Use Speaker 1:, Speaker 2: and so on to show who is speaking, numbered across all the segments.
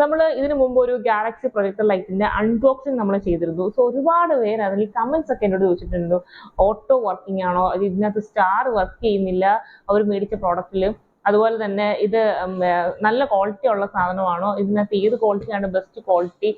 Speaker 1: നമ്മൾ ഇതിനു മുമ്പ് ഒരു ഗാലക്സി പ്രൊജക്ടർ ലൈറ്റിന്റെ അൺബോക്സിംഗ് നമ്മൾ ചെയ്തിരുന്നു. സോ ഒരുപാട് പേര് അതിൽ കമന്റ്സ് ഒക്കെ എന്നോട് ചോദിച്ചിട്ടുണ്ടോ, ഓട്ടോ വർക്കിംഗ് ആണോ, ഇതിനകത്ത് സ്റ്റാർ വർക്ക് ചെയ്യുന്നില്ല അവർ മേടിച്ച പ്രോഡക്റ്റിൽ, അതുപോലെ തന്നെ ഇത് നല്ല ക്വാളിറ്റി ഉള്ള സാധനമാണോ, ഇതിനകത്ത് ഏത് ക്വാളിറ്റിയാണ് ബെസ്റ്റ് ക്വാളിറ്റി,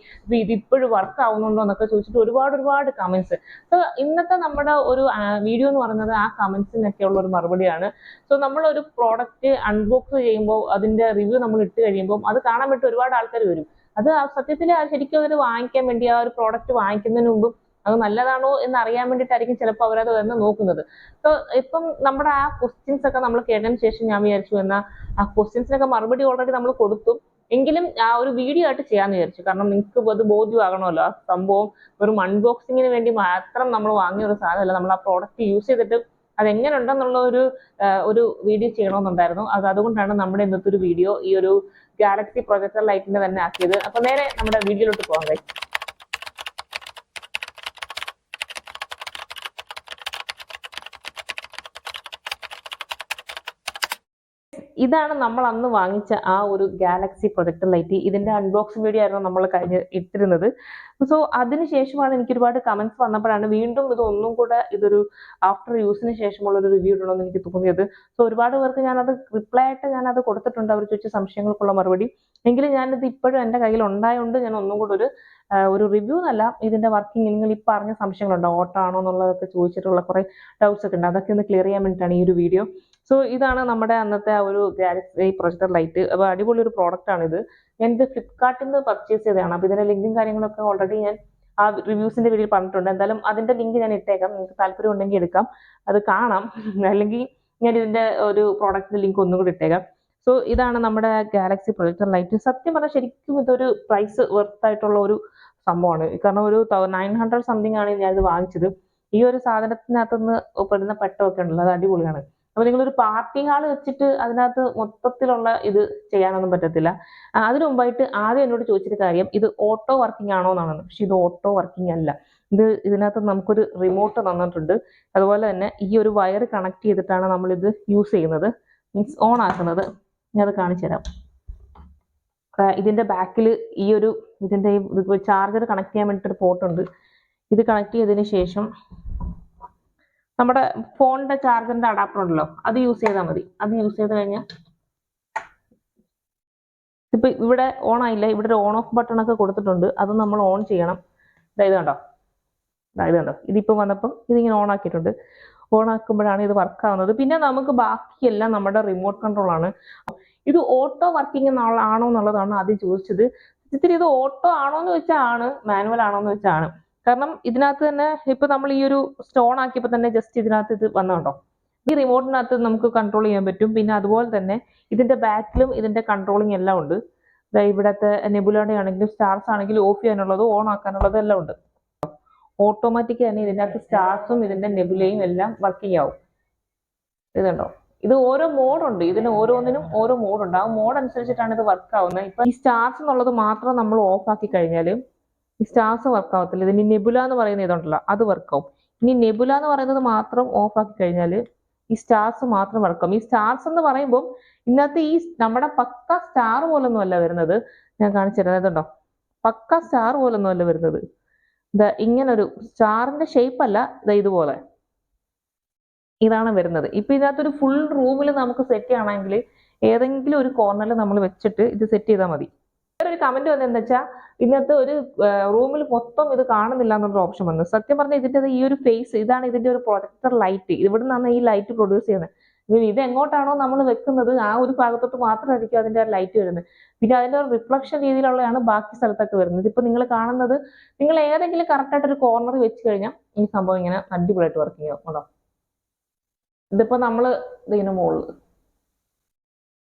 Speaker 1: ഇത് ഇപ്പോഴും വർക്ക് ആവുന്നുണ്ടോ എന്നൊക്കെ ചോദിച്ചിട്ട് ഒരുപാട് കമന്റ്സ്. സോ ഇന്നത്തെ നമ്മുടെ ഒരു വീഡിയോ എന്ന് പറയുന്നത് ആ കമന്റ്സിനൊക്കെ ഉള്ള ഒരു മറുപടിയാണ്. സോ നമ്മളൊരു പ്രോഡക്റ്റ് അൺബോക്സ് ചെയ്യുമ്പോൾ അതിന്റെ റിവ്യൂ നമ്മൾ ഇട്ട് കഴിയുമ്പോൾ അത് കാണാൻ വേണ്ടി ഒരുപാട് ആൾക്കാർ വരും. അത് സത്യത്തിൽ ശരിക്കും അവർ വാങ്ങിക്കാൻ വേണ്ടി, ആ ഒരു പ്രോഡക്റ്റ് വാങ്ങിക്കുന്നതിന് മുമ്പ് അത് നല്ലതാണോ എന്ന് അറിയാൻ വേണ്ടിയിട്ടായിരിക്കും ചിലപ്പോൾ അവരത് വന്ന് നോക്കുന്നത്. സോ ഇപ്പം നമ്മുടെ ആ ക്വസ്റ്റ്യൻസ് ഒക്കെ നമ്മൾ കേട്ടതിന് ശേഷം ഞാൻ വിചാരിച്ചു എന്നാൽ ആ ക്വസ്റ്റ്യൻസിനൊക്കെ മറുപടി ഓൾറെഡി നമ്മൾ കൊടുത്തു, എങ്കിലും ആ ഒരു വീഡിയോ ആയിട്ട് ചെയ്യാമെന്ന് വിചാരിച്ചു. കാരണം നിങ്ങൾക്ക് അത് ബോധ്യമാകണമല്ലോ, ആ സംഭവം വെറും അൺബോക്സിങ്ങിന് വേണ്ടി മാത്രം നമ്മൾ വാങ്ങിയ ഒരു സാധനമല്ല. നമ്മൾ ആ പ്രോഡക്റ്റ് യൂസ് ചെയ്തിട്ട് അതെങ്ങനെ ഉണ്ടെന്നുള്ള ഒരു വീഡിയോ ചെയ്യണമെന്നുണ്ടായിരുന്നു. അതുകൊണ്ടാണ് നമ്മുടെ ഇന്നത്തെ ഒരു വീഡിയോ ഈ ഒരു ഗാലക്സി പ്രൊജക്ടർ ലൈറ്റിന്റെ തന്നെ ആക്കിയത്. അപ്പൊ നേരെ നമ്മുടെ വീഡിയോയിലോട്ട് പോകാം ഗൈസ്. ഇതാണ് നമ്മൾ അന്ന് വാങ്ങിച്ച ആ ഒരു ഗാലക്സി പ്രൊജക്ടർ ലൈറ്റ്. ഇതിന്റെ അൺബോക്സിംഗ് വീഡിയോ ആയിരുന്നു നമ്മൾ കഴിഞ്ഞ് ഇട്ടിരുന്നത്. സോ അതിനുശേഷമാണ് എനിക്ക് ഒരുപാട് കമന്റ്സ് വന്നപ്പോഴാണ് വീണ്ടും ഇത് ഒന്നും കൂടെ ഇതൊരു ആഫ്റ്റർ യൂസിന് ശേഷമുള്ള ഒരു റിവ്യൂ ഇടണമെന്ന് എനിക്ക് തോന്നിയത്. സോ ഒരുപാട് പേർക്ക് ഞാനത് റിപ്ലൈ ആയിട്ട് ഞാനത് കൊടുത്തിട്ടുണ്ട്, അവർ ചോദിച്ച സംശയങ്ങൾക്കുള്ള മറുപടി. എങ്കിലും ഞാനിത് ഇപ്പോഴും എൻ്റെ കയ്യിൽ ഉണ്ടായതുകൊണ്ട് ഞാൻ ഒന്നും കൂടെ ഒരു റിവ്യൂ എന്നല്ല, ഇതിന്റെ വർക്കിംഗ് നിങ്ങൾ ഈ പറഞ്ഞ സംശയങ്ങളുണ്ടോ, ഓട്ടോ ആണോ എന്നുള്ളതൊക്കെ ചോദിച്ചിട്ടുള്ള കുറെ ഡൗട്ട്സ് ഒക്കെ ഉണ്ട്. അതൊക്കെ ഒന്ന് ക്ലിയർ ചെയ്യാൻ വേണ്ടിയിട്ടാണ് ഈ ഒരു വീഡിയോ. സോ ഇതാണ് നമ്മുടെ അന്നത്തെ ആ ഒരു ഗാലക്സി പ്രൊജക്ടർ ലൈറ്റ്. അപ്പോൾ അടിപൊളി ഒരു പ്രോഡക്റ്റ് ആണിത്. ഞാനിത് ഫ്ലിപ്കാർട്ടിൽ നിന്ന് പർച്ചേസ് ചെയ്തതാണ്. അപ്പോൾ ഇതിന്റെ ലിങ്കും കാര്യങ്ങളൊക്കെ ഓൾറെഡി ഞാൻ ആ റിവ്യൂസിന്റെ വീഡിയോയിൽ പറഞ്ഞിട്ടുണ്ട്. എന്തായാലും അതിന്റെ ലിങ്ക് ഞാൻ ഇട്ടേക്കാം, നിങ്ങൾക്ക് താല്പര്യം ഉണ്ടെങ്കിൽ എടുക്കാം, അത് കാണാം. അല്ലെങ്കിൽ ഞാൻ ഇതിന്റെ ഒരു പ്രോഡക്റ്റിന്റെ ലിങ്ക് ഒന്നും കൂടി ഇട്ടേക്കാം. സോ ഇതാണ് നമ്മുടെ ഗാലക്സി പ്രൊജക്ടർ ലൈറ്റ്. സത്യം പറഞ്ഞാൽ ശരിക്കും ഇതൊരു പ്രൈസ് വെർത്ത് ആയിട്ടുള്ള ഒരു സംഭവമാണ്. കാരണം ഒരു 900 സംതിങ് ആണ് ഞാനിത് വാങ്ങിച്ചത്. ഈ ഒരു സാധനത്തിനകത്തുനിന്ന് പെടുന്ന പെട്ടമൊക്കെ ഉണ്ടല്ലോ, അത് അടിപൊളിയാണ്. അപ്പൊ നിങ്ങളൊരു പാർട്ടി ഹാൾ വെച്ചിട്ട് അതിനകത്ത് മൊത്തത്തിലുള്ള ഇത് ചെയ്യാനൊന്നും പറ്റത്തില്ല. അതിനു മുമ്പായിട്ട് ആദ്യം എന്നോട് ചോദിച്ചൊരു കാര്യം, ഇത് ഓട്ടോ വർക്കിംഗ് ആണോ എന്നാണ്. പക്ഷെ ഇത് ഓട്ടോ വർക്കിംഗ് അല്ല. ഇതിനകത്ത് നമുക്കൊരു റിമോട്ട് തന്നിട്ടുണ്ട്. അതുപോലെ തന്നെ ഈ ഒരു വയർ കണക്ട് ചെയ്തിട്ടാണ് നമ്മൾ ഇത് യൂസ് ചെയ്യുന്നത്, മീൻസ് ഓൺ ആക്കുന്നത്. ഞാൻ അത് കാണിച്ചു തരാം. ഇതിന്റെ ബാക്കിൽ ഈ ഒരു ഇതിന്റെ ചാർജർ കണക്ട് ചെയ്യാൻ വേണ്ടിയിട്ടൊരു പോർട്ട് ഉണ്ട്. ഇത് കണക്ട് ചെയ്തതിന് ശേഷം നമ്മുടെ ഫോണിന്റെ ചാർജറിന്റെ അഡാപ്റ്റർ ഉണ്ടല്ലോ, അത് യൂസ് ചെയ്താൽ മതി. അത് യൂസ് ചെയ്ത് കഴിഞ്ഞാൽ ഇപ്പൊ ഇവിടെ ഓൺ ആയില്ല, ഇവിടെ ഒരു ഓൺ ഓഫ് ബട്ടൺ ഒക്കെ കൊടുത്തിട്ടുണ്ട്, അത് നമ്മൾ ഓൺ ചെയ്യണം. ഇത് കണ്ടോ, ഇതിപ്പോ വന്നപ്പം ഇതിങ്ങനെ ഓൺ ആക്കിയിട്ടുണ്ട്. ഓൺ ആക്കുമ്പോഴാണ് ഇത് വർക്ക് ആവുന്നത്. പിന്നെ നമുക്ക് ബാക്കിയെല്ലാം നമ്മുടെ റിമോട്ട് കൺട്രോൾ ആണ്. ഇത് ഓട്ടോ വർക്കിംഗ് ആണോ എന്നുള്ളതാണ് ആദ്യം ചോദിച്ചത്. ഇത്തിരി ഇത് ഓട്ടോ ആണോ എന്ന് വെച്ചാൽ ആണ്, മാനുവൽ ആണോ എന്ന് വെച്ചാൽ ആണ്. കാരണം ഇതിനകത്ത് തന്നെ ഇപ്പൊ നമ്മൾ ഈ ഒരു സ്റ്റോൺ ആക്കിയപ്പോൾ തന്നെ ജസ്റ്റ് ഇതിനകത്ത് ഇത് വന്നുണ്ടോ, ഈ റിമോട്ടിനകത്ത് നമുക്ക് കൺട്രോൾ ചെയ്യാൻ പറ്റും. പിന്നെ അതുപോലെ തന്നെ ഇതിന്റെ ബാക്കിലും ഇതിന്റെ കൺട്രോളിങ് എല്ലാം ഉണ്ട്. ഇവിടത്തെ നെബുലയുടെ ആണെങ്കിലും സ്റ്റാർസ് ആണെങ്കിലും ഓഫ് ചെയ്യാനുള്ളതും ഓൺ ആക്കാനുള്ളതും എല്ലാം ഉണ്ട്. ഓട്ടോമാറ്റിക് തന്നെ ഇതിനകത്ത് സ്റ്റാർസും ഇതിന്റെ നെബുലയും എല്ലാം വർക്കിംഗ് ആവും. ഇതുണ്ടോ, ഇത് ഓരോ മോഡുണ്ട്, ഇതിന് ഓരോന്നിനും ഓരോ മോഡുണ്ട്. ആ മോഡ് അനുസരിച്ചിട്ടാണ് ഇത് വർക്ക് ആവുന്നത്. ഇപ്പൊ ഈ സ്റ്റാർസ് എന്നുള്ളത് മാത്രം നമ്മൾ ഓഫ് ആക്കി കഴിഞ്ഞാൽ ഈ സ്റ്റാർസ് വർക്ക് ആവത്തില്ല. ഇതിന് നെബുല എന്ന് പറയുന്ന ഇതുണ്ടല്ലോ, അത് വർക്കാവും. ഇനി നെബുല എന്ന് പറയുന്നത് മാത്രം ഓഫ് ആക്കി കഴിഞ്ഞാൽ ഈ സ്റ്റാർസ് മാത്രം വർക്കാവും. ഈ സ്റ്റാർസ് എന്ന് പറയുമ്പോൾ ഇന്നത്തെ ഈ നമ്മുടെ പക്ക സ്റ്റാർ പോലൊന്നും അല്ല വരുന്നത്. ഞാൻ കാണിച്ചു തരാം. ഇതുണ്ടോ, പക്ക സ്റ്റാർ പോലൊന്നും അല്ല വരുന്നത്. ഇങ്ങനൊരു സ്റ്റാറിന്റെ ഷേപ്പ് അല്ല, ഇതുപോലെ ഇതാണ് വരുന്നത്. ഇപ്പൊ ഇതിനകത്തൊരു ഫുൾ റൂമിൽ നമുക്ക് സെറ്റ് ചെയ്യണമെങ്കിൽ ഏതെങ്കിലും ഒരു കോർണറിൽ നമ്മൾ വെച്ചിട്ട് ഇത് സെറ്റ് ചെയ്താൽ മതി. വേറൊരു കമന്റ് വന്നതെന്ന് വെച്ചാൽ ഇതിനകത്ത് ഒരു റൂമിൽ മൊത്തം ഇത് കാണുന്നില്ല എന്നുള്ള ഓപ്ഷൻ വന്നു. സത്യം പറഞ്ഞാൽ ഇതിന്റെ ഈ ഒരു ഫേസ്, ഇതാണ് ഇതിന്റെ ഒരു പ്രൊജക്ടർ ലൈറ്റ്. ഇവിടെ നിന്നാണ് ഈ ലൈറ്റ് പ്രൊഡ്യൂസ് ചെയ്യുന്നത്. ഇത് എങ്ങോട്ടാണോ നമ്മൾ വെക്കുന്നത് ആ ഒരു ഭാഗത്തോട്ട് മാത്രമായിരിക്കും അതിന്റെ ലൈറ്റ് വരുന്നത്. പിന്നെ അതിന്റെ ഒരു റിഫ്ലക്ഷൻ രീതിയിലുള്ളതാണ് ബാക്കി സ്ഥലത്തൊക്കെ വരുന്നത്. ഇപ്പൊ നിങ്ങൾ കാണുന്നത്, നിങ്ങൾ ഏതെങ്കിലും കറക്റ്റ് ആയിട്ട് ഒരു കോർണർ വെച്ച് കഴിഞ്ഞാൽ ഈ സംഭവം ഇങ്ങനെ അടിപൊളിയായിട്ട് വർക്ക് ചെയ്യും. കേട്ടോ, ഇതിപ്പോ നമ്മള് ഇതിന് മുകളിൽ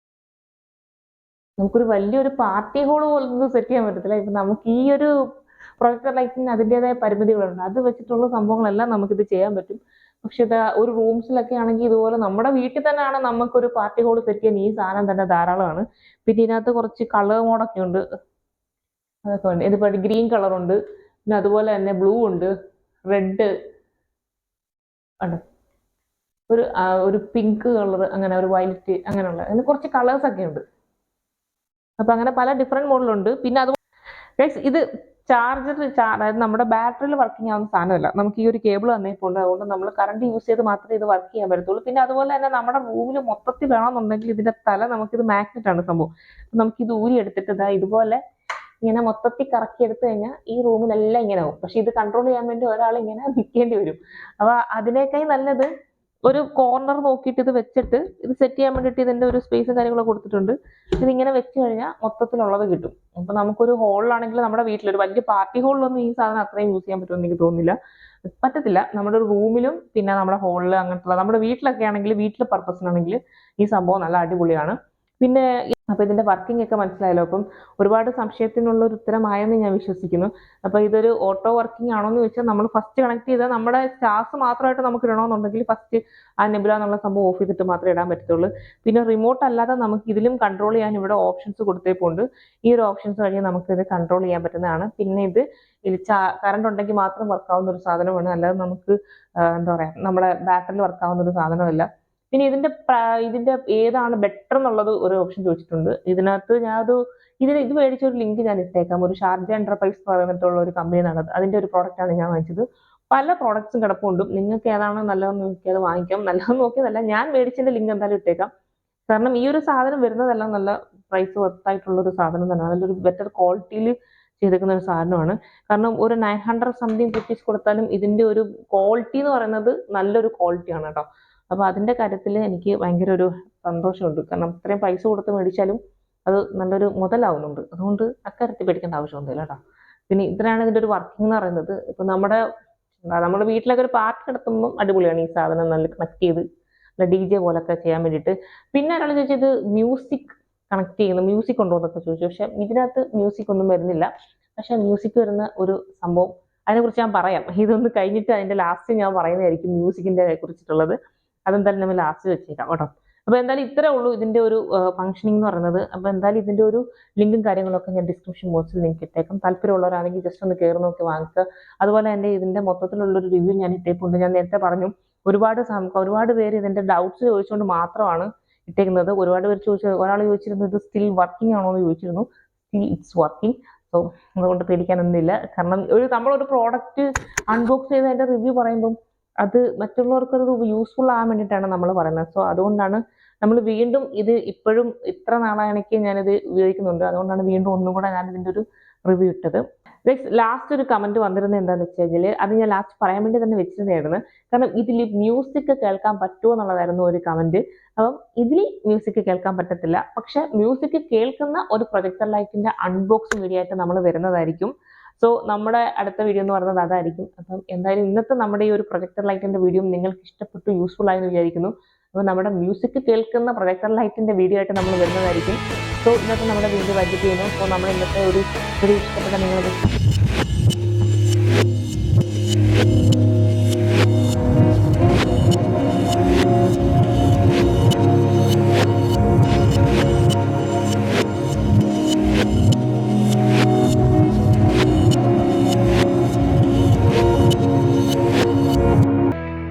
Speaker 1: നമുക്കൊരു വലിയൊരു പാർട്ടി ഹോൾ പോലൊന്നും സെറ്റ് ചെയ്യാൻ പറ്റത്തില്ല. ഇപ്പൊ നമുക്ക് ഈ ഒരു പ്രൊജക്ടർ ലൈറ്റിന് അതിൻ്റെതായ പരിമിതികളുണ്ട്. അത് വെച്ചിട്ടുള്ള സംഭവങ്ങളെല്ലാം നമുക്കിത് ചെയ്യാൻ പറ്റും. പക്ഷെ ഇത് ഒരു റൂംസിലൊക്കെ ആണെങ്കിൽ ഇതുപോലെ നമ്മുടെ വീട്ടിൽ തന്നെയാണ് നമുക്കൊരു പാർട്ടി ഹോൾ സെറ്റ് ചെയ്യാൻ ഈ സാധനം തന്നെ ധാരാളമാണ്. പിന്നെ ഇതിനകത്ത് കുറച്ച് കളർ മോഡൊക്കെ ഉണ്ട്, അതൊക്കെ ഉണ്ട്. ഇതിപ്പോ ഗ്രീൻ കളർ ഉണ്ട്, പിന്നെ അതുപോലെ തന്നെ ബ്ലൂ ഉണ്ട്, റെഡ് ഉണ്ട്, ഒരു പിങ്ക് കളർ, അങ്ങനെ ഒരു വയലറ്റ്, അങ്ങനെയുള്ള അങ്ങനെ കുറച്ച് കളേഴ്സ് ഒക്കെ ഉണ്ട്. അപ്പൊ അങ്ങനെ പല ഡിഫറെന്റ് മോഡലുണ്ട്. പിന്നെ അത് ഗൈസ് ഇത് ചാർജർ അതായത് നമ്മുടെ ബാറ്ററിയിൽ വർക്കിംഗ് ആവുന്ന സാധനമല്ല. നമുക്ക് ഈ ഒരു കേബിൾ വന്നേപ്പുണ്ട്. അതുകൊണ്ട് നമ്മൾ കറണ്ട് യൂസ് ചെയ്ത് മാത്രമേ ഇത് വർക്ക് ചെയ്യാൻ പറ്റത്തുള്ളൂ. പിന്നെ അതുപോലെ തന്നെ നമ്മുടെ റൂമിൽ മൊത്തത്തിൽ വേണമെന്നുണ്ടെങ്കിൽ ഇതിന്റെ തല നമുക്കിത് മാഗ്നറ്റ് ആണ് സംഭവം. നമുക്കിത് ഊരി എടുത്തിട്ട് ഇതാ ഇതുപോലെ ഇങ്ങനെ മൊത്തത്തിൽ കറക്കി എടുത്തു കഴിഞ്ഞാൽ ഈ റൂമിലെല്ലാം ഇങ്ങനെ ആവും. പക്ഷെ ഇത് കൺട്രോൾ ചെയ്യാൻ വേണ്ടി ഒരാൾ ഇങ്ങനെ നിൽക്കേണ്ടി വരും. അപ്പൊ അതിനേക്കായി നല്ലത് ഒരു കോർണർ നോക്കിയിട്ട് ഇത് വെച്ചിട്ട് ഇത് സെറ്റ് ചെയ്യാൻ വേണ്ടിയിട്ട് ഇതിന്റെ ഒരു സ്പേസും കാര്യങ്ങളൊക്കെ കൊടുത്തിട്ടുണ്ട്. ഇതിങ്ങനെ വെച്ച് കഴിഞ്ഞാൽ മൊത്തത്തിലുള്ളത് കിട്ടും. അപ്പൊ നമുക്കൊരു ഹോളിലാണെങ്കിൽ നമ്മുടെ വീട്ടിലൊരു വലിയ പാർട്ടി ഹോളിലൊന്നും ഈ സാധനം അത്രയും യൂസ് ചെയ്യാൻ പറ്റുമെന്ന് എനിക്ക് തോന്നുന്നില്ല. പറ്റത്തില്ല. നമ്മുടെ ഒരു റൂമിലും പിന്നെ നമ്മുടെ ഹോളിൽ അങ്ങനത്തെ നമ്മുടെ വീട്ടിലൊക്കെ ആണെങ്കിൽ വീട്ടിലെ പർപ്പസിനാണെങ്കിൽ ഈ സംഭവം നല്ല അടിപൊളിയാണ്. പിന്നെ അപ്പൊ ഇതിന്റെ വർക്കിംഗ് ഒക്കെ മനസ്സിലായല്ലോ. അപ്പം ഒരുപാട് സംശയത്തിനുള്ള ഒരു ഉത്തരമായെന്ന് ഞാൻ വിശ്വസിക്കുന്നു. അപ്പൊ ഇതൊരു ഓട്ടോ വർക്കിംഗ് ആണോ എന്ന് ചോദിച്ചാൽ നമ്മൾ ഫസ്റ്റ് കണക്ട് ചെയ്താൽ നമ്മുടെ സ്റ്റാർസ് മാത്രമായിട്ട് നമുക്ക് ഇടണമെന്നുണ്ടെങ്കിൽ ഫസ്റ്റ് ആ നെബുല എന്നുള്ള സംഭവം ഓഫ് ചെയ്തിട്ട് മാത്രമേ ഇടാൻ പറ്റത്തുള്ളൂ. പിന്നെ റിമോട്ട് അല്ലാതെ നമുക്ക് ഇതിലും കൺട്രോൾ ചെയ്യാൻ ഇവിടെ ഓപ്ഷൻസ് കൊടുത്തേപ്പുണ്ട്. ഈ ഒരു ഓപ്ഷൻസ് വഴി നമുക്ക് ഇത് കൺട്രോൾ ചെയ്യാൻ പറ്റുന്നതാണ്. പിന്നെ ഇത് കറണ്ട് ഉണ്ടെങ്കിൽ മാത്രം വർക്കാവുന്ന ഒരു സാധനമാണ്. അല്ലാതെ നമുക്ക് എന്താ പറയാ നമ്മുടെ ബാറ്ററിയിൽ വർക്കാവുന്ന ഒരു സാധനമല്ല. പിന്നെ ഇതിന്റെ ഏതാണ് ബെറ്റർ എന്നുള്ളത് ഒരു ഓപ്ഷൻ ചോദിച്ചിട്ടുണ്ട്. ഇതിനകത്ത് ഇത് മേടിച്ച ഒരു ലിങ്ക് ഞാൻ ഇട്ടേക്കാം. ഒരു ഷാർജ എന്റർപ്രൈസ് പറഞ്ഞിട്ടുള്ള ഒരു കമ്പനിയാണ്. അതിന്റെ ഒരു പ്രോഡക്റ്റ് ആണ് ഞാൻ വാങ്ങിച്ചത്. പല പ്രോഡക്ട്സും കിടപ്പുണ്ട്. നിങ്ങൾക്ക് ഏതാണ് നല്ലതെന്ന് നോക്കി അത് വാങ്ങിക്കാം. നല്ലതെന്ന് നോക്കിയതല്ല, ഞാൻ മേടിച്ചതിന്റെ ലിങ്ക് എന്തായാലും ഇട്ടേക്കാം. കാരണം ഈ ഒരു സാധനം വരുന്നതെല്ലാം നല്ല പ്രൈസ് വർത്തായിട്ടുള്ള ഒരു സാധനം തന്നെയാണ്. നല്ലൊരു ബെറ്റർ ക്വാളിറ്റിയിൽ ചെയ്തേക്കുന്ന ഒരു സാധനമാണ്. കാരണം ഒരു 900 സംതിങ് റുപ്പീസ് കൊടുത്താലും ഇതിന്റെ ഒരു ക്വാളിറ്റി എന്ന് പറയുന്നത് നല്ലൊരു ക്വാളിറ്റിയാണ് കേട്ടോ. അപ്പൊ അതിന്റെ കാര്യത്തിൽ എനിക്ക് ഭയങ്കര ഒരു സന്തോഷമുണ്ട്. കാരണം ഇത്രയും പൈസ കൊടുത്ത് മേടിച്ചാലും അത് നല്ലൊരു മുതലാവുന്നുണ്ട്. അതുകൊണ്ട് അക്കാര്യത്തിൽ പേടിക്കേണ്ട ആവശ്യമൊന്നുമില്ല കേട്ടോ. പിന്നെ ഇത്രയാണ് ഇതിന്റെ ഒരു വർക്കിംഗ് എന്ന് പറയുന്നത്. ഇപ്പൊ നമ്മുടെ വീട്ടിലൊക്കെ ഒരു പാർട്ടി നടത്തുമ്പോൾ അടിപൊളിയാണ് ഈ സാധനം നല്ല കണക്ട് ചെയ്ത് നല്ല DJ പോലൊക്കെ ചെയ്യാൻ വേണ്ടിയിട്ട്. പിന്നെ ഒരാൾ ചോദിച്ചത് മ്യൂസിക് കണക്ട് ചെയ്യുന്നു, മ്യൂസിക് ഉണ്ടോ എന്നൊക്കെ ചോദിച്ചു. പക്ഷെ ഇതിനകത്ത് മ്യൂസിക് ഒന്നും വരുന്നില്ല. പക്ഷെ മ്യൂസിക് വരുന്ന ഒരു സംഭവം അതിനെക്കുറിച്ച് ഞാൻ പറയാം. ഇതൊന്ന് കഴിഞ്ഞിട്ട് അതിന്റെ ലാസ്റ്റ് ഞാൻ പറയുന്നതായിരിക്കും മ്യൂസിക്കിന്റെ കുറിച്ചിട്ടുള്ളത്. അതെന്തായാലും നമ്മൾ ലാസ്റ്റ് വെച്ചേക്കാം കേട്ടോ. അപ്പൊ എന്തായാലും ഇത്രേ ഉള്ളൂ ഇതിന്റെ ഒരു ഫംഗ്ഷനിങ് എന്ന് പറയുന്നത്. അപ്പൊ എന്തായാലും ഇതിന്റെ ഒരു ലിങ്കും കാര്യങ്ങളൊക്കെ ഞാൻ ഡിസ്ക്രിപ്ഷൻ ബോക്സിൽ ലിങ്ക് ഇട്ടേക്കാം. താല്പര്യമുള്ളവരാണെങ്കിൽ ജസ്റ്റ് ഒന്ന് കയറി നോക്കി വാങ്ങിക്കുക. അതുപോലെ തന്നെ ഇതിന്റെ മൊത്തത്തിലുള്ളൊരു റിവ്യൂ ഞാൻ ഇട്ടേപ്പുണ്ട്. ഞാൻ നേരത്തെ പറഞ്ഞു ഒരുപാട് പേര് ഇതിന്റെ ഡൗട്ട്സ് ചോദിച്ചുകൊണ്ട് മാത്രമാണ് ഇട്ടേക്കുന്നത്. ഒരുപാട് പേര് ഒരാൾ ചോദിച്ചിരുന്നു ഇത് സ്റ്റിൽ വർക്കിംഗ് ആണോ എന്ന് ചോദിച്ചിരുന്നു. Still it's working. സോ അതുകൊണ്ട് പേടിക്കാനൊന്നുമില്ല. കാരണം നമ്മളൊരു പ്രോഡക്റ്റ് അൺബോക്സ് ചെയ്ത് അതിന്റെ റിവ്യൂ പറയുമ്പം അത് മറ്റുള്ളവർക്ക് ഒരു യൂസ്ഫുൾ ആകാൻ വേണ്ടിയിട്ടാണ് നമ്മൾ പറയുന്നത്. സോ അതുകൊണ്ടാണ് നമ്മൾ വീണ്ടും ഇത് ഇപ്പോഴും ഇത്ര നാളാണെങ്കിൽ ഞാനിത് ഉപയോഗിക്കുന്നുണ്ട്. അതുകൊണ്ടാണ് വീണ്ടും ഒന്നും കൂടെ ഞാൻ ഇതിന്റെ ഒരു റിവ്യൂ ഇട്ടത്. ലാസ്റ്റ് ഒരു കമന്റ് വന്നിരുന്നത് എന്താണെന്ന് വെച്ച് കഴിഞ്ഞാൽ അത് ഞാൻ ലാസ്റ്റ് പറയാൻ വേണ്ടി തന്നെ വെച്ചിരുന്നായിരുന്നു. കാരണം ഇതിൽ മ്യൂസിക് കേൾക്കാൻ പറ്റുമോ എന്നുള്ളതായിരുന്നു ഒരു കമന്റ്. അപ്പം ഇതിൽ മ്യൂസിക് കേൾക്കാൻ പറ്റത്തില്ല. പക്ഷെ മ്യൂസിക് കേൾക്കുന്ന ഒരു പ്രൊജക്ടർ ലൈറ്റിന്റെ അൺബോക്സിംഗ് വീഡിയോ ആയിട്ട് നമ്മൾ വരുന്നതായിരിക്കും. സോ നമ്മുടെ അടുത്ത വീഡിയോ എന്ന് പറയുന്നത് അതായിരിക്കും. അപ്പം എന്തായാലും ഇന്നത്തെ നമ്മുടെ ഈ ഒരു പ്രൊജക്ടർ ലൈറ്റിന്റെ വീഡിയോ നിങ്ങൾക്ക് ഇഷ്ടപ്പെട്ടു, യൂസ്ഫുൾ ആയെന്ന് വിചാരിക്കുന്നു. അപ്പോൾ നമ്മുടെ മ്യൂസിക് കേൾക്കുന്ന പ്രൊജക്ടർ ലൈറ്റിന്റെ വീഡിയോ ആയിട്ട് നമ്മൾ വരുന്നതായിരിക്കും. സോ ഇന്നത്തെ നമ്മുടെ വീഡിയോ വൈകിട്ട് ചെയ്യുന്നു. സോ നമ്മൾ ഇന്നത്തെ ഒരു ഇഷ്ടപ്പെട്ട നിങ്ങൾ